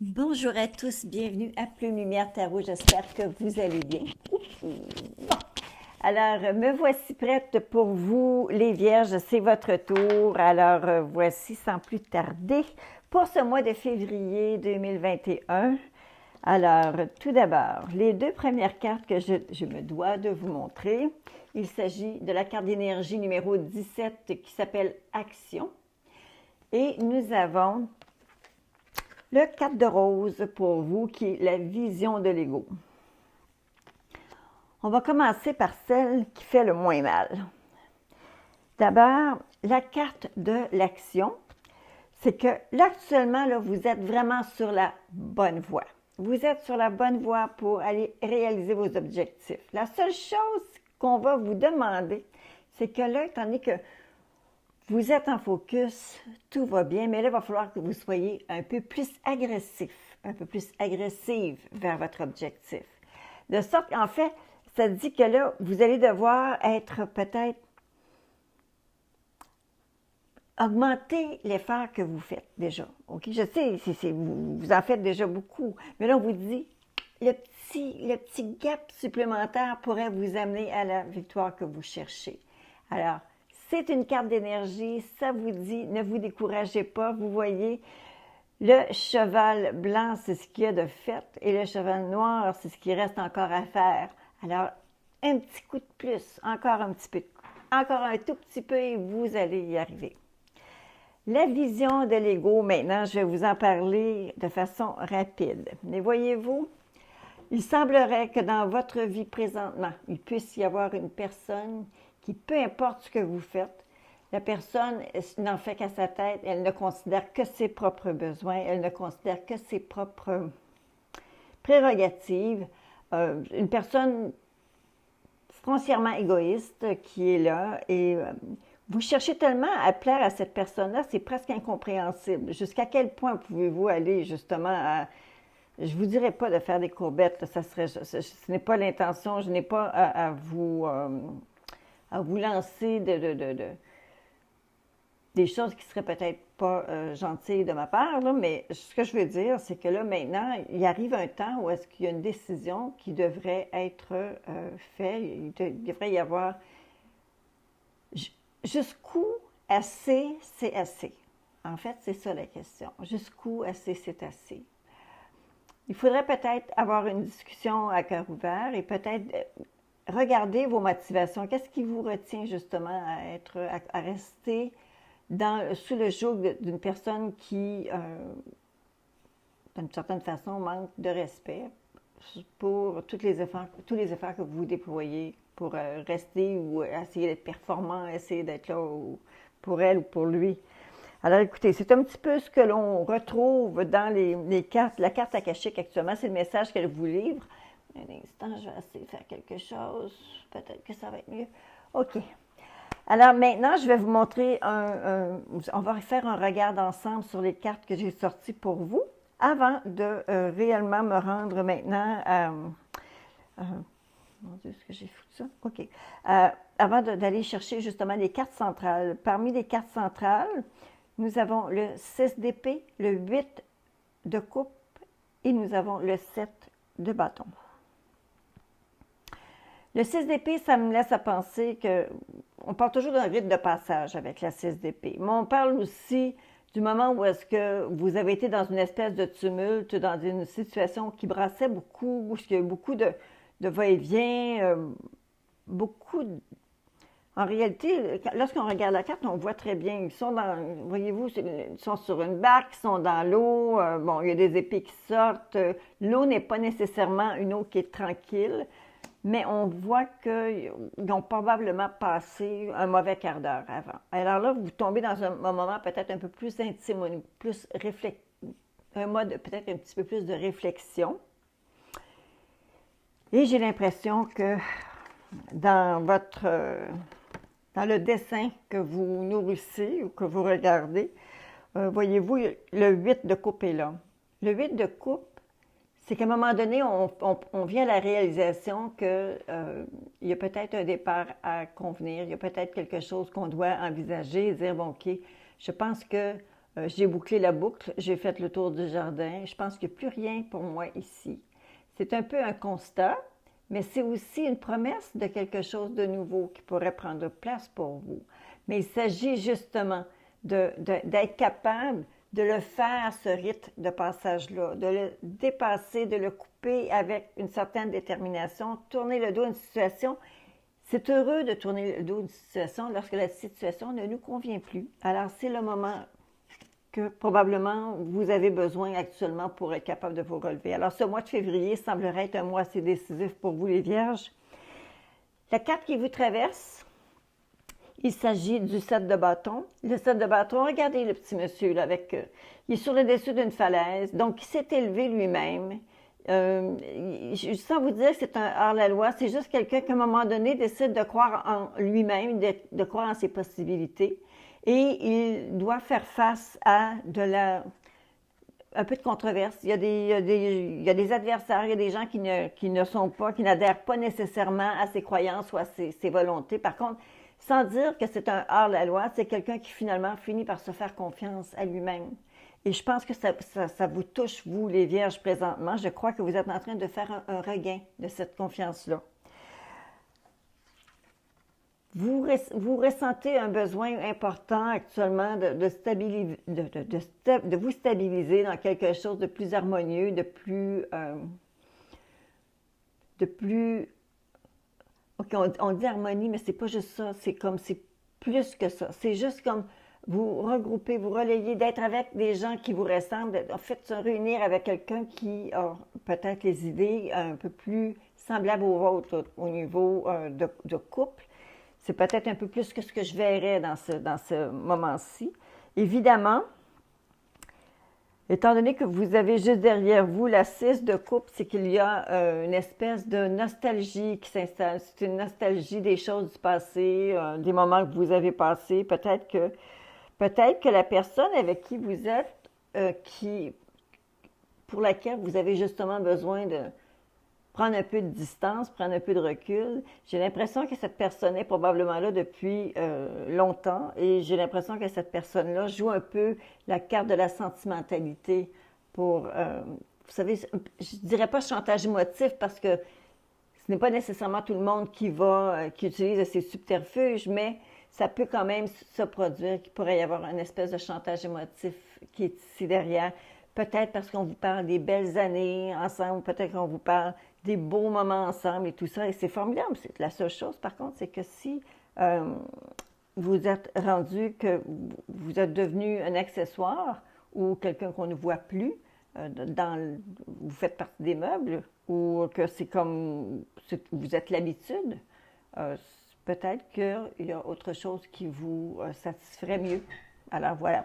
Bonjour à tous, bienvenue à Plume Lumière Tarot, j'espère que vous allez bien. Bon, alors me voici prête pour vous les Vierges, c'est votre tour. Alors voici sans plus tarder pour ce mois de février 2021. Alors tout d'abord, les deux premières cartes que je me dois de vous montrer, il s'agit de la carte d'énergie numéro 17 qui s'appelle Action et nous avons le 4 de rose pour vous, qui est la vision de l'ego. On va commencer par celle qui fait le moins mal. D'abord, la carte de l'action, c'est que là, actuellement, là, vous êtes vraiment sur la bonne voie. Vous êtes sur la bonne voie pour aller réaliser vos objectifs. La seule chose qu'on va vous demander, c'est que là, étant donné que vous êtes en focus, tout va bien, mais là, il va falloir que vous soyez un peu plus agressif, un peu plus agressive vers votre objectif. De sorte qu'en fait, ça dit que là, vous allez devoir être peut-être augmenter l'effort que vous faites déjà. OK? Je sais, vous en faites déjà beaucoup, mais là, on vous dit, le petit gap supplémentaire pourrait vous amener à la victoire que vous cherchez. Alors, c'est une carte d'énergie, ça vous dit, ne vous découragez pas. Vous voyez, le cheval blanc, c'est ce qu'il y a de fait, et le cheval noir, c'est ce qui reste encore à faire. Alors, un petit coup de plus, encore un petit peu, encore un tout petit peu, et vous allez y arriver. La vision de l'ego, maintenant, je vais vous en parler de façon rapide. Mais voyez-vous, il semblerait que dans votre vie présentement, il puisse y avoir une personne qui, peu importe ce que vous faites, la personne n'en fait qu'à sa tête, elle ne considère que ses propres besoins, elle ne considère que ses propres prérogatives. Une personne foncièrement égoïste qui est là et vous cherchez tellement à plaire à cette personne-là, c'est presque incompréhensible. Jusqu'à quel point pouvez-vous aller justement à... Je ne vous dirais pas de faire des courbettes, ça serait, ce n'est pas l'intention, je n'ai pas à vous lancer des choses qui seraient peut-être pas gentilles de ma part, là, mais ce que je veux dire, c'est que là, maintenant, il arrive un temps où est-ce qu'il y a une décision qui devrait être faite, il devrait y avoir jusqu'où assez, c'est assez. En fait, c'est ça la question. Jusqu'où assez, c'est assez. Il faudrait peut-être avoir une discussion à cœur ouvert et peut-être regarder vos motivations. Qu'est-ce qui vous retient justement à rester sous le joug d'une personne qui, d'une certaine façon, manque de respect pour tous les efforts que vous déployez pour rester ou essayer d'être performant, essayer d'être là pour elle ou pour lui. Alors écoutez, c'est un petit peu ce que l'on retrouve dans les cartes. La carte akashique actuellement, c'est le message qu'elle vous livre. Un instant, je vais essayer de faire quelque chose. Peut-être que ça va être mieux. OK. Alors maintenant, je vais vous montrer on va faire un regard ensemble sur les cartes que j'ai sorties pour vous avant de réellement me rendre maintenant à... mon Dieu, est-ce que j'ai foutu ça? OK. Avant d'aller chercher justement les cartes centrales. Parmi les cartes centrales, nous avons le 6 d'épée, le 8 de coupe et nous avons le 7 de bâton. Le 6 d'épée, ça me laisse à penser que on parle toujours d'un rite de passage avec la 6 d'épée, mais on parle aussi du moment où est-ce que vous avez été dans une espèce de tumulte, dans une situation qui brassait beaucoup, où il y a eu beaucoup de va-et-vient, beaucoup de... En réalité, lorsqu'on regarde la carte, on voit très bien. Ils sont dans, voyez-vous, ils sont sur une barque, ils sont dans l'eau. Bon, il y a des épées qui sortent. L'eau n'est pas nécessairement une eau qui est tranquille, mais on voit qu'ils ont probablement passé un mauvais quart d'heure avant. Alors là, vous tombez dans un moment peut-être un peu plus intime, un mode peut-être un petit peu plus de réflexion. Et j'ai l'impression que dans le dessin que vous nourrissez ou que vous regardez, voyez-vous, le 8 de coupe est là. Le 8 de coupe, c'est qu'à un moment donné, on vient à la réalisation qu'il y a peut-être un départ à convenir, il y a peut-être quelque chose qu'on doit envisager et dire, bon, OK, je pense que j'ai bouclé la boucle, j'ai fait le tour du jardin. Je pense qu'il n'y a plus rien pour moi ici. C'est un peu un constat, mais c'est aussi une promesse de quelque chose de nouveau qui pourrait prendre place pour vous. Mais il s'agit justement d'être capable de le faire, ce rite de passage-là, de le dépasser, de le couper avec une certaine détermination, tourner le dos à une situation. C'est heureux de tourner le dos à une situation lorsque la situation ne nous convient plus. Alors, c'est le moment que probablement vous avez besoin actuellement pour être capable de vous relever. Alors, ce mois de février semblerait être un mois assez décisif pour vous, les Vierges. La carte qui vous traverse, il s'agit du 7 de bâton. Le 7 de bâton, regardez le petit monsieur, là, il est sur le dessus d'une falaise, donc il s'est élevé lui-même. Sans vous dire que c'est un hors-la-loi, c'est juste quelqu'un qui, à un moment donné, décide de croire en lui-même, de croire en ses possibilités. Et il doit faire face à un peu de controverse. Il y a des adversaires, il y a des gens qui n'adhèrent pas nécessairement à ses croyances ou à ses volontés. Par contre, sans dire que c'est un hors-la-loi, c'est quelqu'un qui finalement finit par se faire confiance à lui-même. Et je pense que ça vous touche, vous, les Vierges, présentement. Je crois que vous êtes en train de faire un regain de cette confiance-là. Vous ressentez un besoin important actuellement de vous stabiliser dans quelque chose de plus harmonieux, de plus OK, on dit harmonie, mais c'est pas juste ça. C'est plus que ça. C'est juste comme vous regrouper, vous relayer, d'être avec des gens qui vous ressemblent, en fait, se réunir avec quelqu'un qui a peut-être les idées un peu plus semblables aux vôtres au niveau de couple. C'est peut-être un peu plus que ce que je verrais dans ce moment-ci. Évidemment, étant donné que vous avez juste derrière vous la 6 de coupe, c'est qu'il y a une espèce de nostalgie qui s'installe. C'est une nostalgie des choses du passé, des moments que vous avez passés. Peut-être que la personne avec qui vous êtes, pour laquelle vous avez justement besoin de prendre un peu de distance, prendre un peu de recul. J'ai l'impression que cette personne est probablement là depuis longtemps et j'ai l'impression que cette personne-là joue un peu la carte de la sentimentalité pour, vous savez, je ne dirais pas chantage émotif parce que ce n'est pas nécessairement tout le monde qui utilise ces subterfuges, mais ça peut quand même se produire qu'il pourrait y avoir une espèce de chantage émotif qui est ici derrière. Peut-être parce qu'on vous parle des belles années ensemble, peut-être qu'on vous parle des beaux moments ensemble et tout ça. Et c'est formidable. C'est la seule chose, par contre, c'est que si vous êtes rendu que vous êtes devenu un accessoire ou quelqu'un qu'on ne voit plus, vous faites partie des meubles ou que vous êtes l'habitude, peut-être qu'il y a autre chose qui vous satisferait mieux. Alors voilà.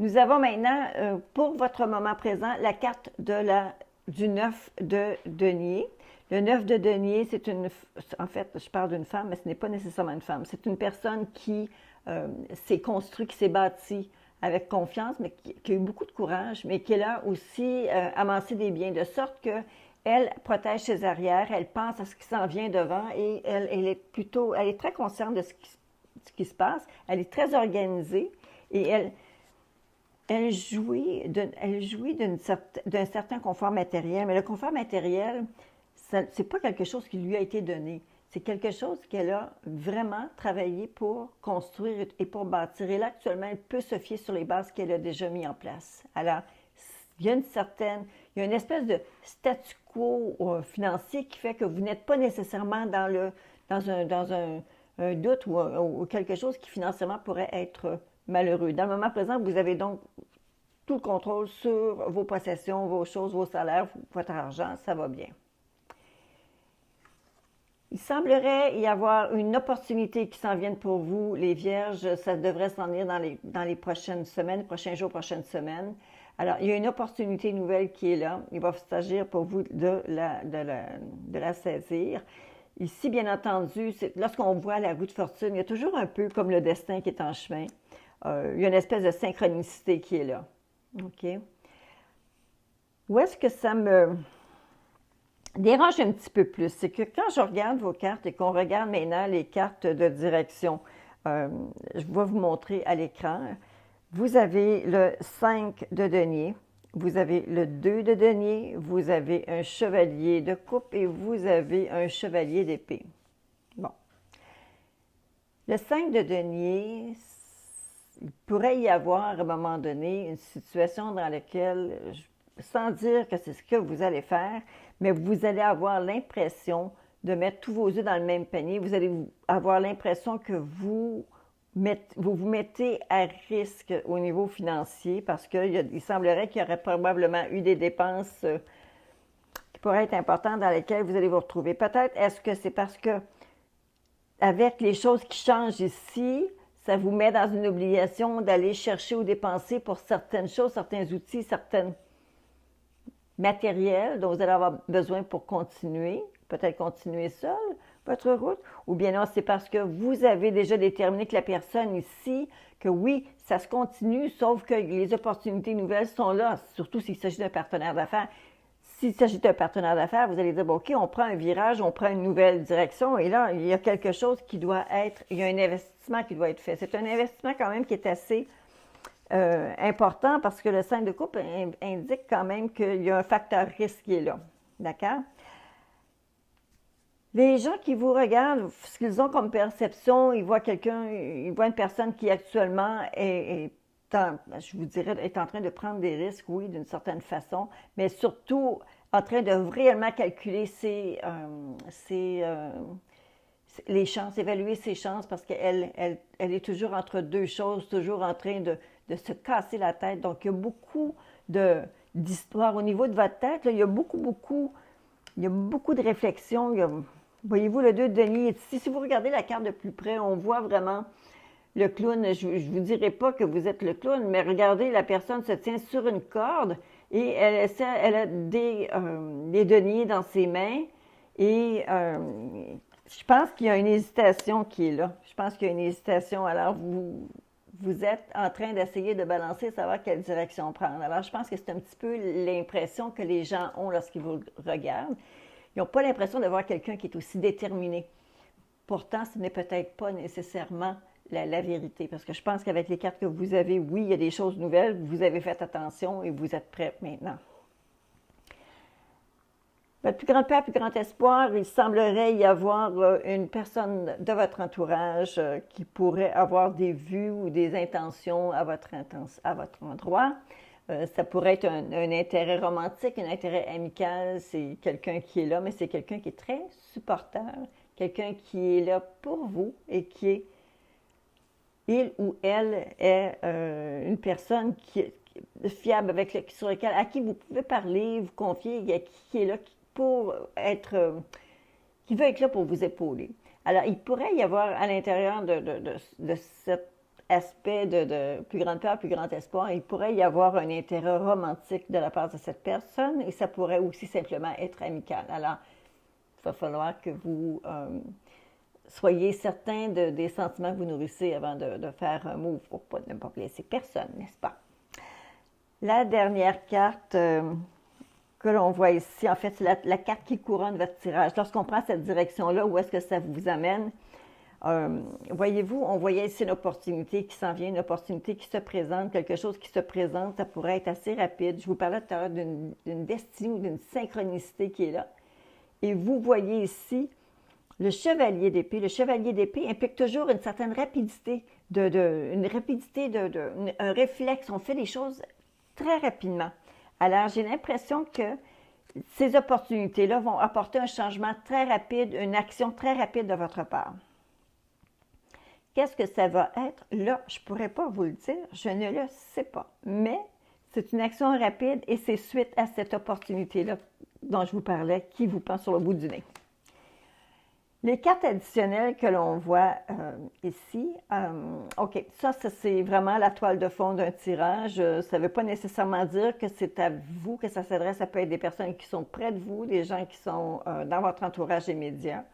Nous avons maintenant, pour votre moment présent, la carte du 9 de denier. Le 9 de denier, en fait, je parle d'une femme, mais ce n'est pas nécessairement une femme. C'est une personne qui s'est construite, qui s'est bâtie avec confiance, mais qui a eu beaucoup de courage, mais qui est là aussi amasser des biens, de sorte qu'elle protège ses arrières, elle pense à ce qui s'en vient devant et elle est très consciente de ce qui se passe. Elle est très organisée et elle jouit d'un certain confort matériel, mais le confort matériel, ce n'est pas quelque chose qui lui a été donné. C'est quelque chose qu'elle a vraiment travaillé pour construire et pour bâtir. Et là, actuellement, elle peut se fier sur les bases qu'elle a déjà mises en place. Alors, il y a une espèce de statu quo financier qui fait que vous n'êtes pas nécessairement dans un doute ou quelque chose qui financièrement pourrait être malheureux. Dans le moment présent, vous avez donc tout le contrôle sur vos possessions, vos choses, vos salaires, votre argent, ça va bien. Il semblerait y avoir une opportunité qui s'en vienne pour vous, les Vierges. Ça devrait s'en venir dans les prochaines semaines, prochains jours, prochaines semaines. Alors, il y a une opportunité nouvelle qui est là. Il va s'agir pour vous de la saisir. Ici, bien entendu, lorsqu'on voit la roue de fortune, il y a toujours un peu comme le destin qui est en chemin. Il y a une espèce de synchronicité qui est là. OK? Où est-ce que ça me dérange un petit peu plus? C'est que quand je regarde vos cartes et qu'on regarde maintenant les cartes de direction, je vais vous montrer à l'écran, Vous avez le 5 de denier, vous avez le 2 de denier, vous avez un chevalier de coupe et vous avez un chevalier d'épée. Bon. Le 5 de denier, il pourrait y avoir à un moment donné une situation dans laquelle, sans dire que c'est ce que vous allez faire, mais vous allez avoir l'impression de mettre tous vos œufs dans le même panier. Vous allez avoir l'impression que vous vous mettez à risque au niveau financier parce qu'il semblerait qu'il y aurait probablement eu des dépenses qui pourraient être importantes dans lesquelles vous allez vous retrouver. Peut-être est-ce que c'est parce que avec les choses qui changent ici, ça vous met dans une obligation d'aller chercher ou dépenser pour certaines choses, certains outils, certains matériels dont vous allez avoir besoin pour continuer, peut-être continuer seul votre route, ou bien non, c'est parce que vous avez déjà déterminé que la personne ici, que oui, ça se continue, sauf que les opportunités nouvelles sont là, surtout s'il s'agit d'un partenaire d'affaires. S'il s'agit d'un partenaire d'affaires, vous allez dire, bon, OK, on prend un virage, on prend une nouvelle direction, et là, il y a quelque chose qui doit être, il y a un investissement qui doit être fait. C'est un investissement quand même qui est assez important parce que le 5 de coupe indique quand même qu'il y a un facteur risque qui est là. D'accord? Les gens qui vous regardent, ce qu'ils ont comme perception, ils voient une personne qui actuellement je vous dirais, est en train de prendre des risques, oui, d'une certaine façon, mais surtout en train de réellement calculer les chances, évaluer ses chances, parce qu'elle est toujours entre deux choses, toujours en train de se casser la tête. Donc, il y a beaucoup d'histoires au niveau de votre tête. Là, il y a beaucoup de réflexions. Voyez-vous, le 2 de denier est ici. Si vous regardez la carte de plus près, on voit vraiment le clown. Je ne vous dirai pas que vous êtes le clown, mais regardez, la personne se tient sur une corde et elle a des deniers dans ses mains et je pense qu'il y a une hésitation qui est là. Je pense qu'il y a une hésitation. Alors, vous êtes en train d'essayer de balancer, savoir quelle direction prendre. Alors, je pense que c'est un petit peu l'impression que les gens ont lorsqu'ils vous regardent. Ils n'ont pas l'impression de voir quelqu'un qui est aussi déterminé. Pourtant, ce n'est peut-être pas nécessairement la vérité, parce que je pense qu'avec les cartes que vous avez, oui, il y a des choses nouvelles, vous avez fait attention et vous êtes prêts maintenant. Votre plus grande peur, plus grand espoir, il semblerait y avoir une personne de votre entourage qui pourrait avoir des vues ou des intentions à votre endroit. Ça pourrait être un intérêt romantique, un intérêt amical, c'est quelqu'un qui est là, mais c'est quelqu'un qui est très supporteur, quelqu'un qui est là pour vous et qui est, il ou elle est une personne qui est fiable, à qui vous pouvez parler, vous confier, qui est là qui veut être là pour vous épauler. Alors, il pourrait y avoir à l'intérieur de cet aspect de plus grande peur, plus grand espoir, il pourrait y avoir un intérêt romantique de la part de cette personne et ça pourrait aussi simplement être amical. Alors, il va falloir que vous soyez certain des sentiments que vous nourrissez avant de faire un move pour ne pas blesser personne, n'est-ce pas? La dernière carte que l'on voit ici, en fait, c'est la carte qui couronne votre tirage. Lorsqu'on prend cette direction-là, où est-ce que ça vous amène? Voyez-vous, on voyait ici une opportunité qui s'en vient, une opportunité qui se présente, quelque chose qui se présente, ça pourrait être assez rapide. Je vous parlais tout à l'heure d'une destinée ou d'une synchronicité qui est là. Et vous voyez ici le chevalier d'épée. Le chevalier d'épée implique toujours une certaine rapidité, un réflexe. On fait les choses très rapidement. Alors, j'ai l'impression que ces opportunités-là vont apporter un changement très rapide, une action très rapide de votre part. Qu'est-ce que ça va être? Là, je ne pourrais pas vous le dire, je ne le sais pas. Mais c'est une action rapide et c'est suite à cette opportunité-là dont je vous parlais qui vous prend sur le bout du nez. Les cartes additionnelles que l'on voit ici, OK, ça c'est vraiment la toile de fond d'un tirage. Ça ne veut pas nécessairement dire que c'est à vous que ça s'adresse. Ça peut être des personnes qui sont près de vous, des gens qui sont dans votre entourage immédiat.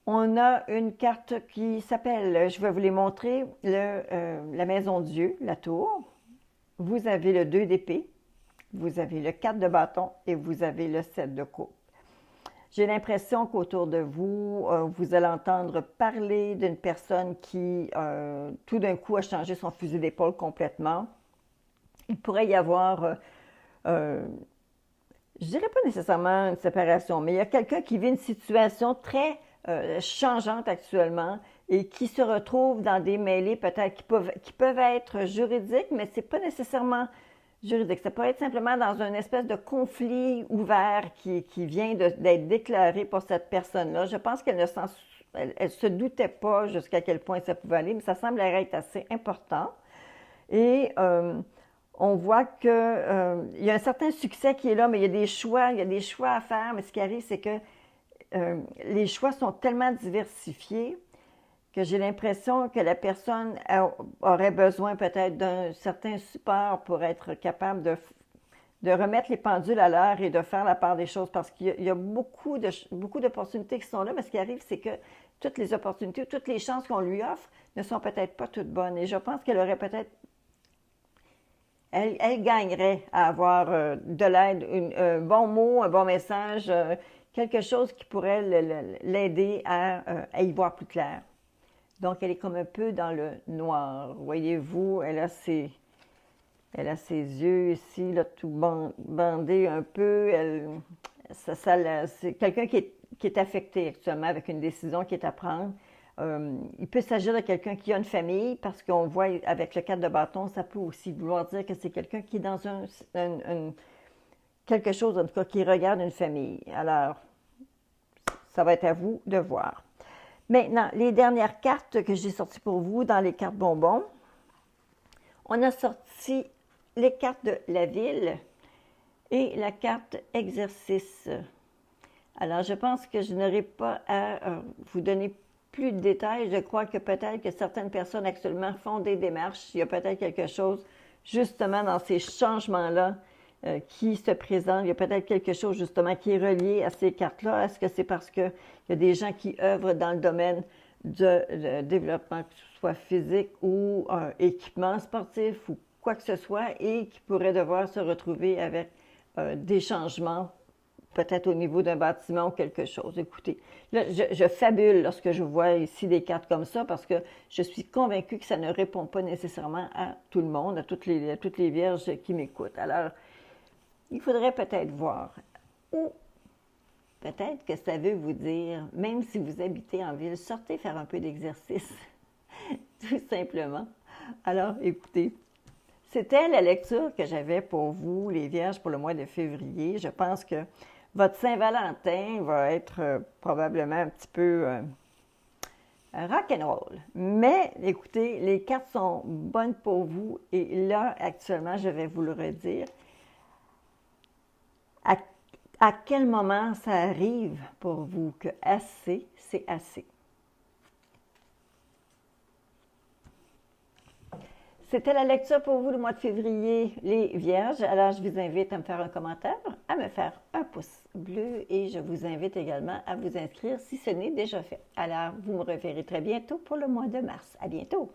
On a une carte qui s'appelle, je vais vous les montrer, la maison de Dieu, la tour. Vous avez le 2 d'épée, vous avez le 4 de bâton et vous avez le 7 de coupe. J'ai l'impression qu'autour de vous, vous allez entendre parler d'une personne qui, tout d'un coup, a changé son fusil d'épaule complètement. Il pourrait y avoir, je dirais pas nécessairement une séparation, mais il y a quelqu'un qui vit une situation très changeante actuellement et qui se retrouve dans des mêlées peut-être qui peuvent être juridiques, mais c'est pas nécessairement juridique. Ça peut être simplement dans une espèce de conflit ouvert qui vient d'être déclaré pour cette personne-là. Je pense qu'elle ne se doutait pas jusqu'à quel point ça pouvait aller, mais ça semble être assez important. Et on voit qu'il y a un certain succès qui est là, mais il y a des choix à faire. Mais ce qui arrive, c'est que les choix sont tellement diversifiés que j'ai l'impression que la personne aurait besoin peut-être d'un certain support pour être capable de remettre les pendules à l'heure et de faire la part des choses parce qu'il y a beaucoup d'opportunités qui sont là, mais ce qui arrive, c'est que toutes les opportunités, toutes les chances qu'on lui offre ne sont peut-être pas toutes bonnes. Et je pense qu'elle aurait peut-être elle gagnerait à avoir de l'aide, un bon mot, un bon message, quelque chose qui pourrait l'aider à y voir plus clair. Donc, elle est comme un peu dans le noir. Voyez-vous, elle a ses yeux ici, là, tout bandés un peu. C'est quelqu'un qui est affecté actuellement avec une décision qui est à prendre. Il peut s'agir de quelqu'un qui a une famille, parce qu'on voit avec le 4 de bâton, ça peut aussi vouloir dire que c'est quelqu'un qui est dans quelque chose, en tout cas, qui regarde une famille. Alors, ça va être à vous de voir. Maintenant, les dernières cartes que j'ai sorties pour vous dans les cartes bonbons, on a sorti les cartes de la ville et la carte exercice. Alors, je pense que je n'aurai pas à vous donner plus de détails. Je crois que peut-être que certaines personnes actuellement font des démarches. Il y a peut-être quelque chose justement dans ces changements-là qui se présentent. Il y a peut-être quelque chose justement qui est relié à ces cartes-là. Est-ce que c'est parce qu'il y a des gens qui œuvrent dans le domaine de développement, que ce soit physique ou équipement sportif ou quoi que ce soit, et qui pourraient devoir se retrouver avec des changements peut-être au niveau d'un bâtiment ou quelque chose. Écoutez, là, je fabule lorsque je vois ici des cartes comme ça parce que je suis convaincue que ça ne répond pas nécessairement à tout le monde, à toutes les vierges qui m'écoutent. Alors, il faudrait peut-être voir. Ou peut-être que ça veut vous dire, même si vous habitez en ville, sortez faire un peu d'exercice, tout simplement. Alors, écoutez, c'était la lecture que j'avais pour vous, les vierges, pour le mois de février. Je pense que votre Saint-Valentin va être probablement un petit peu rock'n'roll. Mais écoutez, les cartes sont bonnes pour vous. Et là, actuellement, je vais vous le redire. À quel moment ça arrive pour vous que assez, c'est assez? C'était la lecture pour vous le mois de février, les Vierges. Alors, je vous invite à me faire un commentaire, à me faire un pouce bleu et je vous invite également à vous inscrire si ce n'est déjà fait. Alors, vous me reverrez très bientôt pour le mois de mars. À bientôt!